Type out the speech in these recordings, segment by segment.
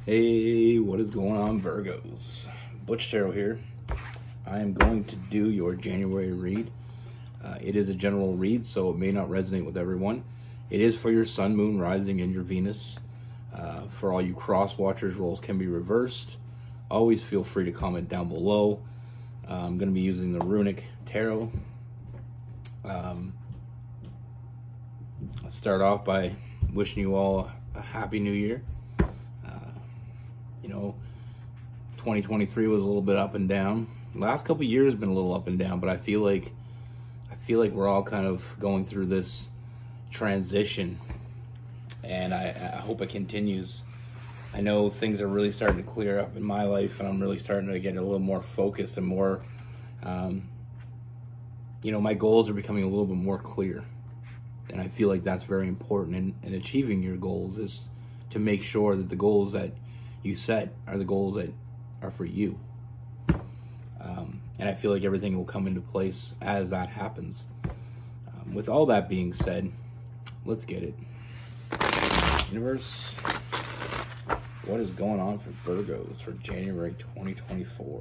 Hey, what is going on, Virgos? Butch here. I am going to do your January read. It is a general read, so it may not resonate with everyone. It is for your Sun, Moon, Rising, and your Venus. For all you cross watchers, roles can be reversed. Always feel free to comment down below. I'm going to be using the Runic Tarot. Let's start off by wishing you all a happy new year. 2023 was a little bit up and down. Last couple of years have been a little up and down, but I feel like we're all kind of going through this transition, and I hope it continues. I know things are really starting to clear up in my life, and I'm really starting to get a little more focused and more, my goals are becoming a little bit more clear. And I feel like that's very important in achieving your goals, is to make sure that the goals that you set are the goals that are for you. And I feel like everything will come into place as that happens. With all that being said, let's get it. Universe, what is going on for Virgos for January 2024?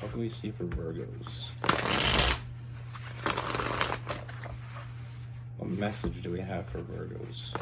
What can we see for Virgos? What message do we have for Virgos?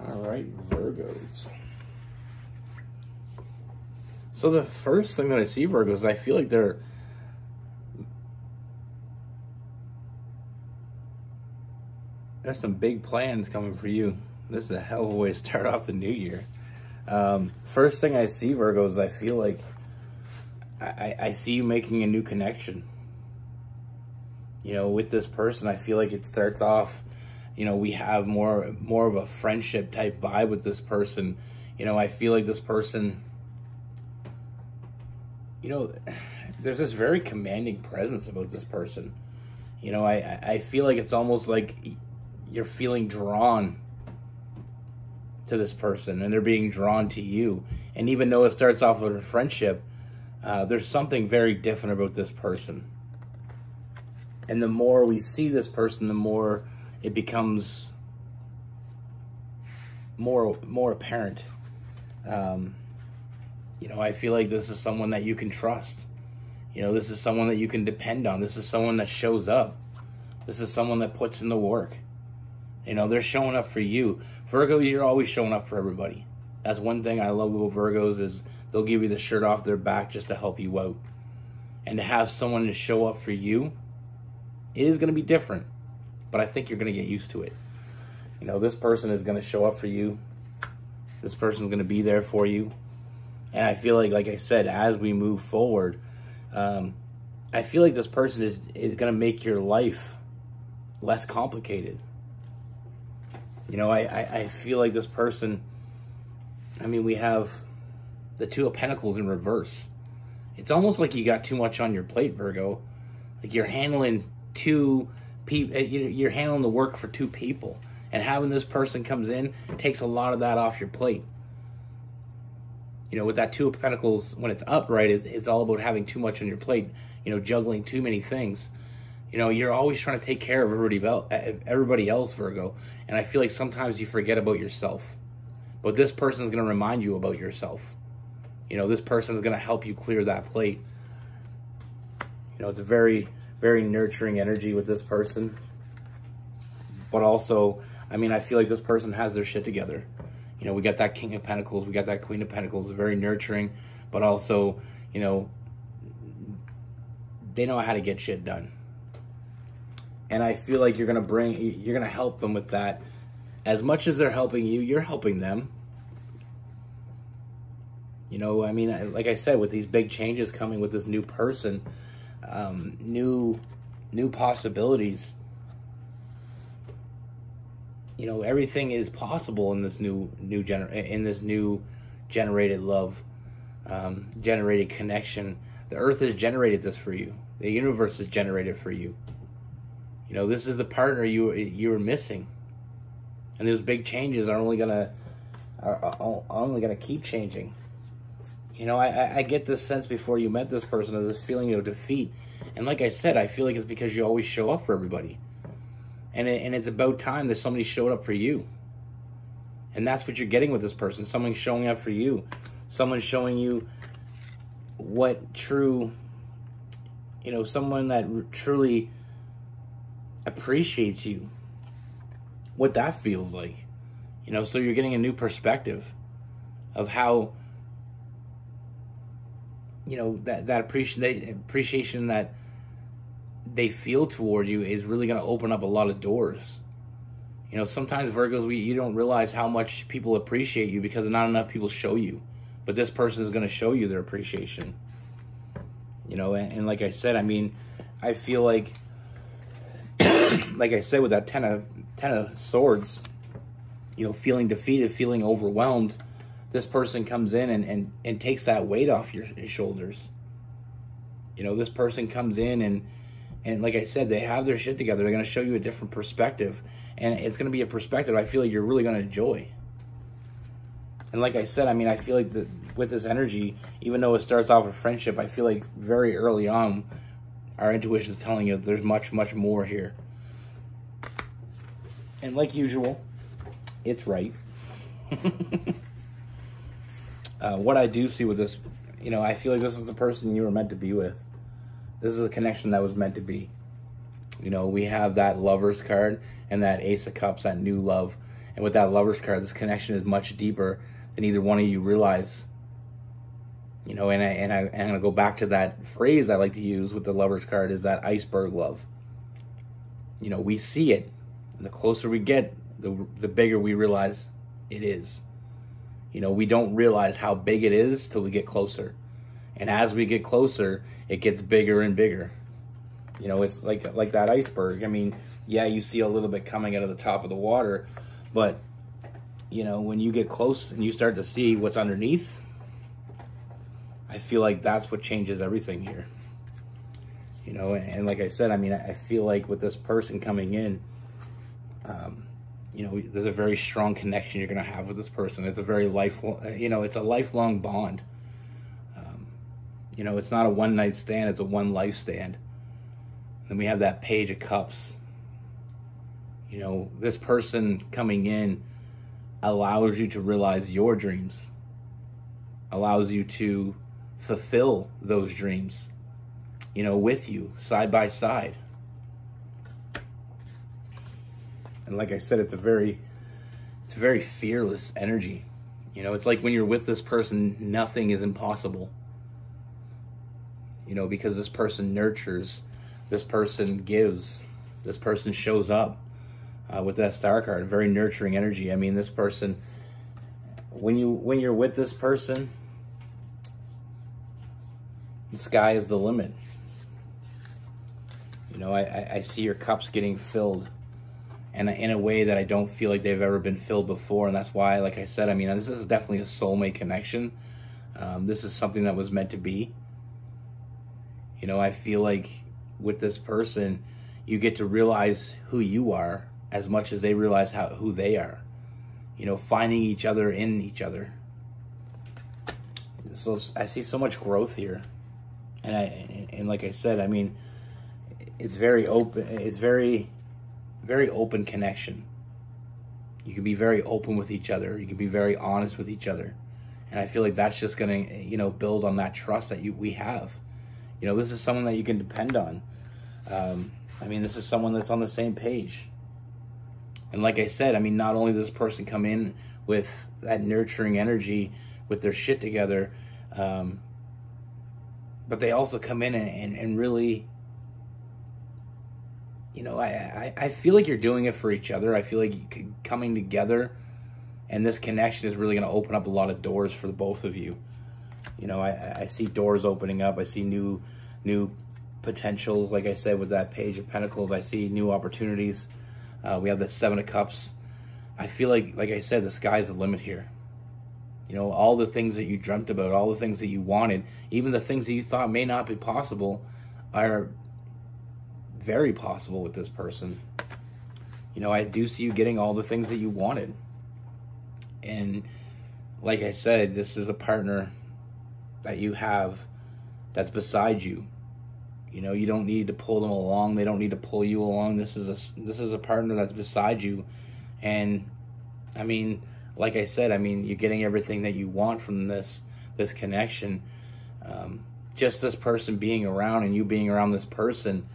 All right, Virgos. So the first thing that I see, Virgos, I feel like there's some big plans coming for you. This is a hell of a way to start off the new year. First thing I see, Virgos, I feel like I see you making a new connection. With this person, I feel like it starts off, we have more of a friendship type vibe with this person. I feel like this person, there's this very commanding presence about this person. I feel like it's almost like you're feeling drawn to this person, and they're being drawn to you. And even though it starts off with a friendship, there's something very different about this person. And the more we see this person, the more it becomes more apparent. I feel like this is someone that you can trust. This is someone that you can depend on. This is someone that shows up. This is someone that puts in the work. They're showing up for you. Virgo, you're always showing up for everybody. That's one thing I love about Virgos, is they'll give you the shirt off their back just to help you out. And to have someone to show up for you, it is going to be different. But I think you're going to get used to it. This person is going to show up for you. This person is going to be there for you. And I feel like I said, as we move forward, I feel like this person is going to make your life less complicated. I feel like this person, we have the Two of Pentacles in reverse. It's almost like you got too much on your plate, Virgo. Like you're handling two people, you're handling the work for two people, and having this person comes in takes a lot of that off your plate. With that Two of Pentacles, when it's upright, it's all about having too much on your plate, juggling too many things. You're always trying to take care of everybody else, Virgo, and I feel like sometimes you forget about yourself. But this person is going to remind you about yourself. This person is going to help you clear that plate. It's a very, very nurturing energy with this person. But also, I feel like this person has their shit together. We got that King of Pentacles, we got that Queen of Pentacles, very nurturing, but also, they know how to get shit done. And I feel like you're going to help them with that. As much as they're helping you, you're helping them. Like I said, with these big changes coming with this new person, new possibilities, You know, everything is possible in this new generated love, generated connection. The earth has generated this for you. The universe has generated for you. You know, this is the partner you were missing, and those big changes are only gonna keep changing. You know, I get this sense before you met this person of this feeling of defeat, and like I said, I feel like it's because you always show up for everybody, and it's about time that somebody showed up for you, and that's what you're getting with this person. Someone showing up for you, someone showing you what true, you know, someone that truly appreciates you, what that feels like. You know, so you're getting a new perspective of how, you know, that appreciation that they feel toward you is really going to open up a lot of doors. You know, sometimes Virgos, you don't realize how much people appreciate you because not enough people show you. But this person is going to show you their appreciation. You know, and like I said, I mean, I feel like, like I said, with that ten of Swords, you know, feeling defeated, feeling overwhelmed, this person comes in and takes that weight off your shoulders. You know, this person comes in and like I said, they have their shit together. They're going to show you a different perspective. And it's going to be a perspective I feel like you're really going to enjoy. And like I said, I mean, I feel like with this energy, even though it starts off with friendship, I feel like very early on, our intuition is telling you there's much, much more here. And like usual, it's right. What I do see with this, you know, I feel like this is the person you were meant to be with. This is a connection that was meant to be. You know, we have that Lovers card and that Ace of Cups, that new love. And with that Lovers card, this connection is much deeper than either one of you realize. You know, and I'm going to go back to that phrase I like to use with the Lovers card, is that iceberg love. You know, we see it. And the closer we get, the bigger we realize it is. You know, we don't realize how big it is till we get closer. And as we get closer, it gets bigger and bigger. You know, it's like that iceberg. I mean, yeah, you see a little bit coming out of the top of the water, but, you know, when you get close and you start to see what's underneath, I feel like that's what changes everything here. You know, and like I said, I mean, I feel like with this person coming in, you know, there's a very strong connection you're going to have with this person. It's a very lifelong, you know, it's a lifelong bond. You know, it's not a one-night stand, it's a one-life stand. Then we have that Page of Cups. You know, this person coming in allows you to realize your dreams, allows you to fulfill those dreams, you know, with you, side by side. And like I said, it's a very fearless energy. You know, it's like when you're with this person, nothing is impossible. You know, because this person nurtures, this person gives, this person shows up. With that Star card, very nurturing energy. I mean, this person, when you're with this person, the sky is the limit. You know, I see your cups getting filled, and in a way that I don't feel like they've ever been filled before. And that's why, like I said, I mean, this is definitely a soulmate connection. This is something that was meant to be. You know, I feel like with this person, you get to realize who you are as much as they realize who they are. You know, finding each other in each other. So I see so much growth here. And like I said, I mean, it's very open. It's very open connection. You can be very open with each other. You can be very honest with each other. And I feel like that's just going to, you know, build on that trust that we have. You know, this is someone that you can depend on. I mean, this is someone that's on the same page. And like I said, I mean, not only does this person come in with that nurturing energy, with their shit together, but they also come in and really, you know, I feel like you're doing it for each other. I feel like coming together and this connection is really going to open up a lot of doors for the both of you. You know, I see doors opening up. I see new potentials. Like I said, with that Page of Pentacles, I see new opportunities. We have the Seven of Cups. I feel like I said, the sky's the limit here. You know, all the things that you dreamt about, all the things that you wanted, even the things that you thought may not be possible, are very possible with this person. You know, I do see you getting all the things that you wanted. And like I said, this is a partner that you have that's beside you. You know, you don't need to pull them along. They don't need to pull you along. This is a partner that's beside you. And I mean, like I said, I mean, you're getting everything that you want from this connection. Just this person being around and you being around this person,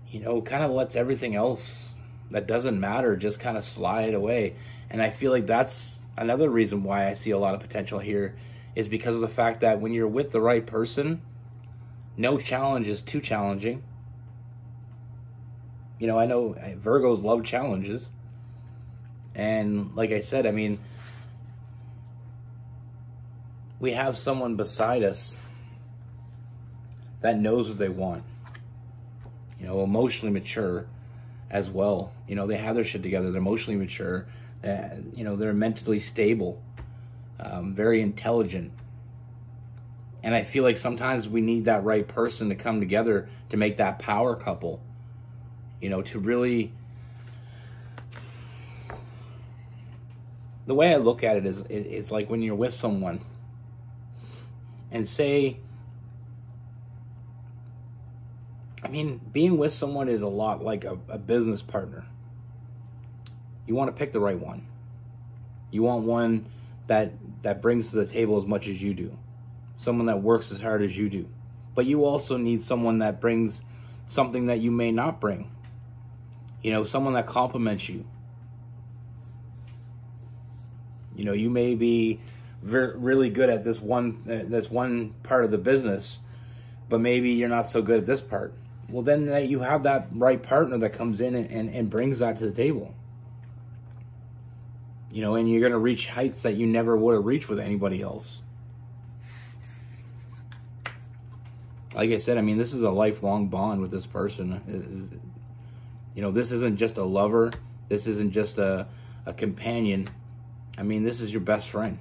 you know, kind of lets everything else that doesn't matter just kind of slide away. And I feel like that's another reason why I see a lot of potential here, is because of the fact that when you're with the right person, no challenge is too challenging. You know, I know Virgos love challenges. And like I said, I mean, we have someone beside us that knows what they want. You know, emotionally mature as well. You know, they have their shit together. They're emotionally mature. You know, they're mentally stable, very intelligent. And I feel like sometimes we need that right person to come together to make that power couple. You know, to really... The way I look at it is, it's like when you're with someone, and say, I mean, being with someone is a lot like a business partner. You want to pick the right one. You want one that brings to the table as much as you do. Someone that works as hard as you do. But you also need someone that brings something that you may not bring. You know, someone that compliments you. You know, you may be really good at this one part of the business, but maybe you're not so good at this part. Well, then you have that right partner that comes in and brings that to the table. You know, and you're going to reach heights that you never would have reached with anybody else. Like I said, I mean, this is a lifelong bond with this person. You know, this isn't just a lover. This isn't just a companion. I mean, this is your best friend.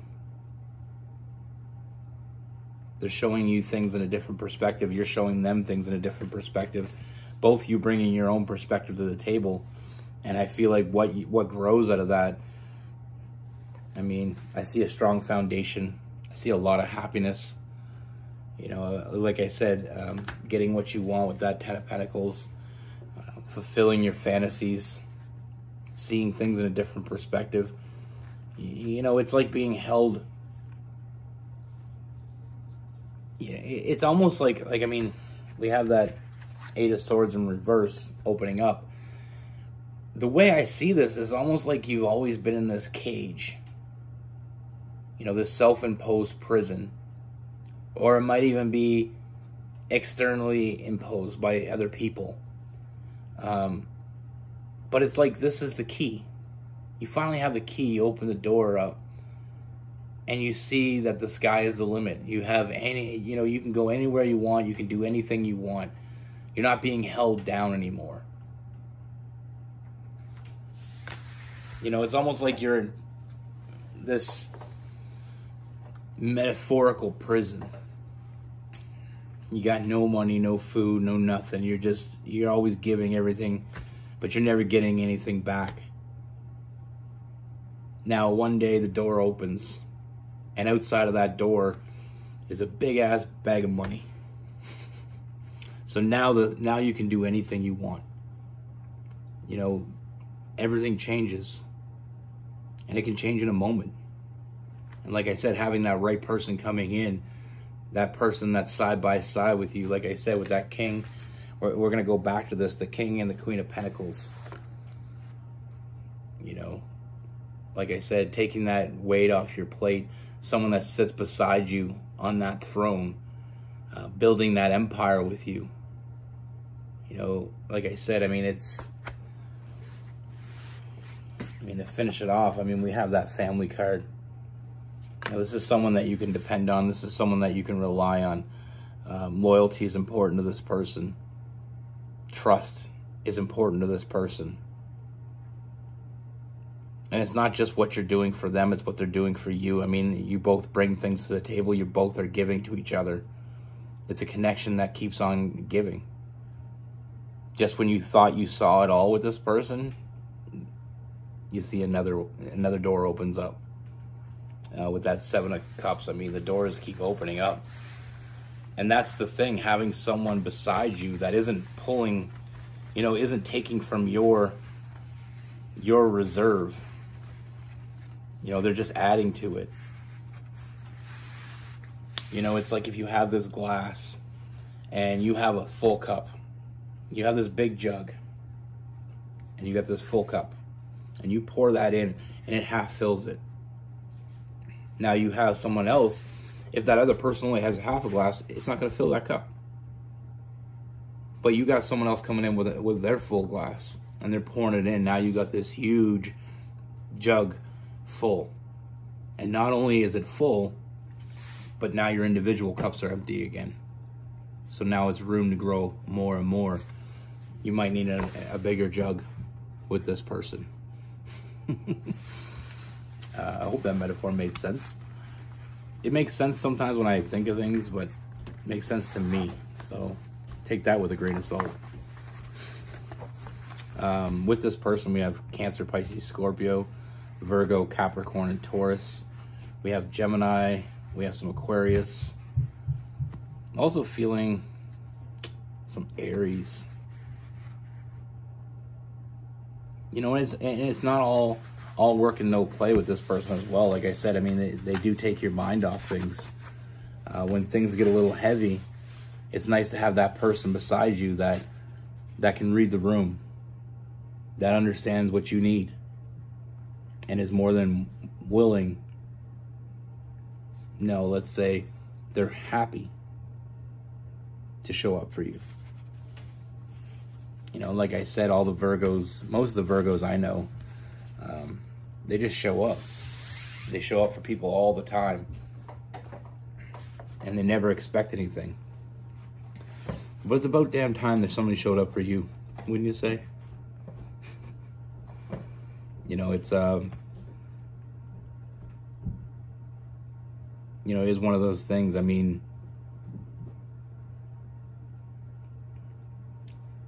They're showing you things in a different perspective. You're showing them things in a different perspective. Both you bringing your own perspective to the table. And I feel like what grows out of that, I mean, I see a strong foundation. I see a lot of happiness. You know, like I said, getting what you want with that Ten of Pentacles, fulfilling your fantasies, seeing things in a different perspective. You know, it's like being held. Yeah, it's almost like I mean, we have that Eight of Swords in reverse opening up. The way I see this is almost like you've always been in this cage. You know, this self-imposed prison. Or it might even be externally imposed by other people. But it's like this is the key. You finally have the key, you open the door up, and you see that the sky is the limit. You have you know, you can go anywhere you want, you can do anything you want. You're not being held down anymore. You know, it's almost like you're in this metaphorical prison. You got no money, no food, no nothing. You're always giving everything, but you're never getting anything back. Now, one day the door opens, and outside of that door is a big-ass bag of money. So now you can do anything you want. You know, everything changes. And it can change in a moment. And like I said, having that right person coming in, that person that's side by side with you, like I said, with that king, we're going to go back to this, the king and the Queen of Pentacles. You know, like I said, taking that weight off your plate, someone that sits beside you on that throne, building that empire with you. You know, like I said, I mean, to finish it off, I mean, we have that family card. You know, this is someone that you can depend on. This is someone that you can rely on. Loyalty is important to this person. Trust is important to this person. And it's not just what you're doing for them, it's what they're doing for you. I mean, you both bring things to the table. You both are giving to each other. It's a connection that keeps on giving. Just when you thought you saw it all with this person, you see another door opens up. With that Seven of Cups, I mean, the doors keep opening up. And that's the thing, having someone beside you that isn't pulling, isn't taking from your reserve. They're just adding to it. It's like if you have this glass and you have a full cup. You have this big jug and you got this full cup and you pour that in and it half fills it. Now you have someone else, if that other person only has half a glass, it's not going to fill that cup. But you got someone else coming in with their full glass and they're pouring it in. Now you got this huge jug full. And not only is it full, but now your individual cups are empty again. So now it's room to grow more and more. You might need a bigger jug with this person. I hope that metaphor made sense. It makes sense sometimes when I think of things, but it makes sense to me. So take that with a grain of salt. With this person, we have Cancer, Pisces, Scorpio, Virgo, Capricorn, and Taurus. We have Gemini. We have some Aquarius. Also feeling some Aries. And it's not all work and no play with this person as well. Like I said, I mean, they do take your mind off things. When things get a little heavy, it's nice to have that person beside you that can read the room, that understands what you need, and is more than willing. No, let's say they're happy to show up for you. Like I said, all the Virgos, most of the Virgos I know, they just show up. They show up for people all the time. And they never expect anything. But it's about damn time that somebody showed up for you, wouldn't you say? It's, it is one of those things. I mean,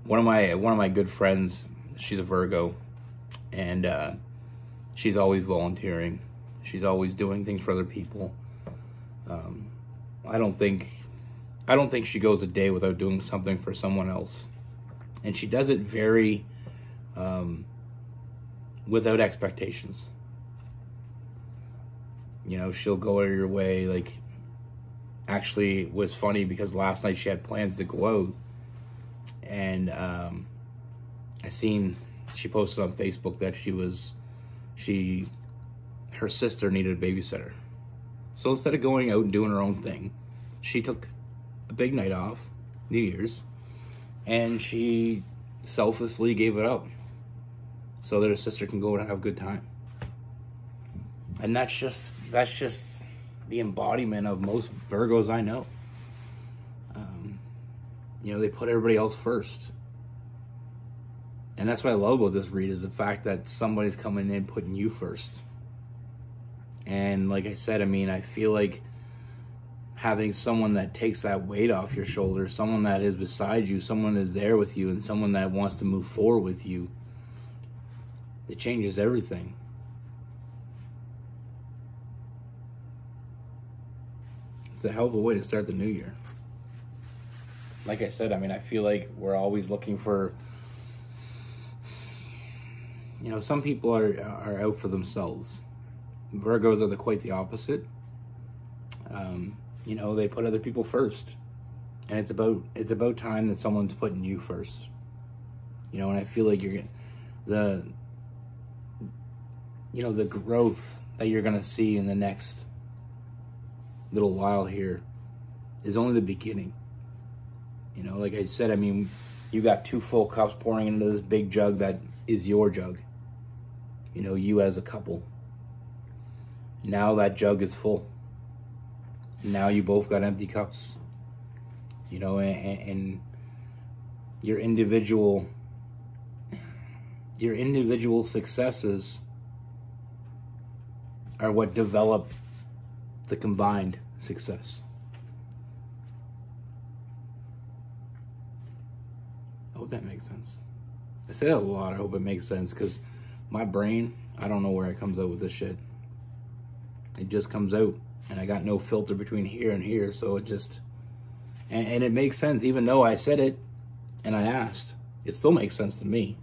one of my good friends, she's a Virgo, and she's always volunteering. She's always doing things for other people. I don't think she goes a day without doing something for someone else, and she does it very without expectations. She'll go out of your way. Like, actually, it was funny because last night she had plans to go out. And I seen she posted on Facebook that her sister needed a babysitter. So instead of going out and doing her own thing, she took a big night off, New Year's, and she selflessly gave it up so that her sister can go out and have a good time. And that's just the embodiment of most Virgos I know. They put everybody else first. And that's what I love about this read, is the fact that somebody's coming in putting you first. And like I said, I mean, I feel like having someone that takes that weight off your shoulders, someone that is beside you, someone that is there with you, and someone that wants to move forward with you, it changes everything. It's a hell of a way to start the new year. Like I said, I mean, I feel like we're always looking for, some people are out for themselves. Virgos are quite the opposite. They put other people first. And it's about time that someone's putting you first. And I feel like you're the growth that you're gonna see in the next little while here is only the beginning. Like I said, I mean, you got 2 full cups pouring into this big jug that is your jug. You as a couple. Now that jug is full. Now you both got empty cups. And your individual successes are what develop the combined success. I hope that makes sense. I say that a lot. I hope it makes sense, because my brain, I don't know where it comes out with this shit. It just comes out, and I got no filter between here and here, so it just... And it makes sense, even though I said it and I asked. It still makes sense to me.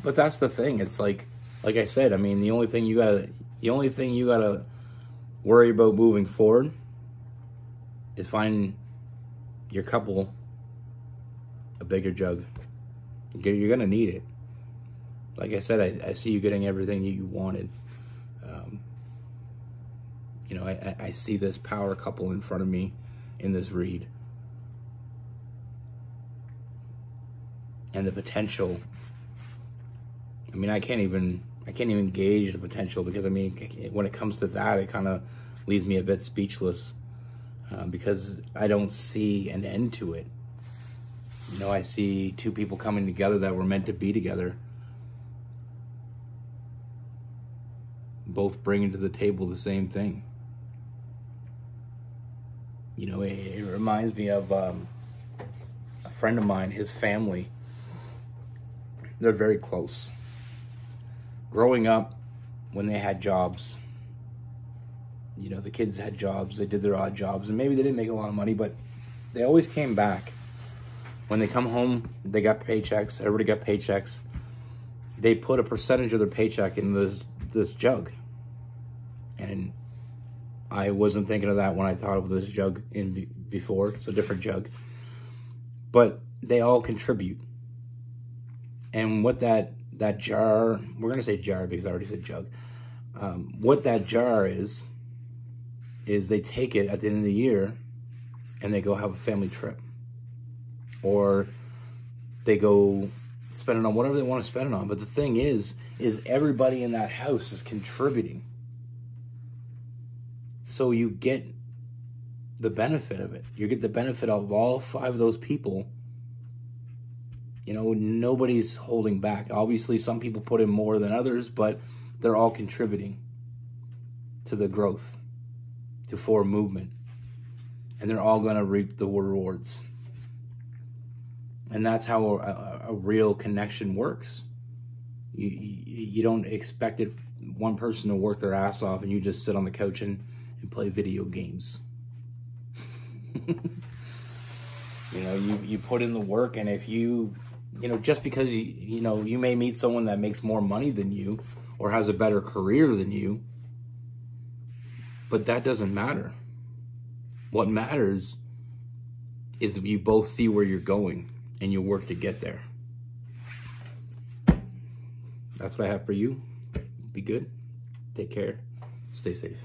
But that's the thing. It's like I said, I mean, the only thing you gotta worry about moving forward is finding your couple a bigger jug. You're gonna need it. Like I said, I see you getting everything you wanted. You know, I see this power couple in front of me in this read. And the potential, I mean, I can't even gauge the potential, because I mean, when it comes to that, it kind of leaves me a bit speechless, because I don't see an end to it. You know, I see two people coming together that were meant to be together, both bringing to the table the same thing. You know, it reminds me of a friend of mine, his family. They're very close. Growing up, when they had jobs, you know, the kids had jobs, they did their odd jobs, and maybe they didn't make a lot of money, but they always came back. When they come home, they got paychecks, everybody got paychecks. They put a percentage of their paycheck in this jug. And I wasn't thinking of that when I thought of this jug before. It's a different jug. But they all contribute. And what that jar, we're going to say jar because I already said jug. What that jar is they take it at the end of the year and they go have a family trip. Or they go spend it on whatever they want to spend it on. But the thing is everybody in that house is contributing. So you get the benefit of it. You get the benefit of all 5 of those people. You know, nobody's holding back. Obviously, some people put in more than others, but they're all contributing to the growth, to forward movement. And they're all going to reap the rewards. And that's how a real connection works. You don't expect one person to work their ass off and you just sit on the couch and play video games. You know, you put in the work, and if you know, just because you know, you may meet someone that makes more money than you or has a better career than you, but that doesn't matter. What matters is that you both see where you're going and you work to get there. That's what I have for you. Be good. Take care. Stay safe.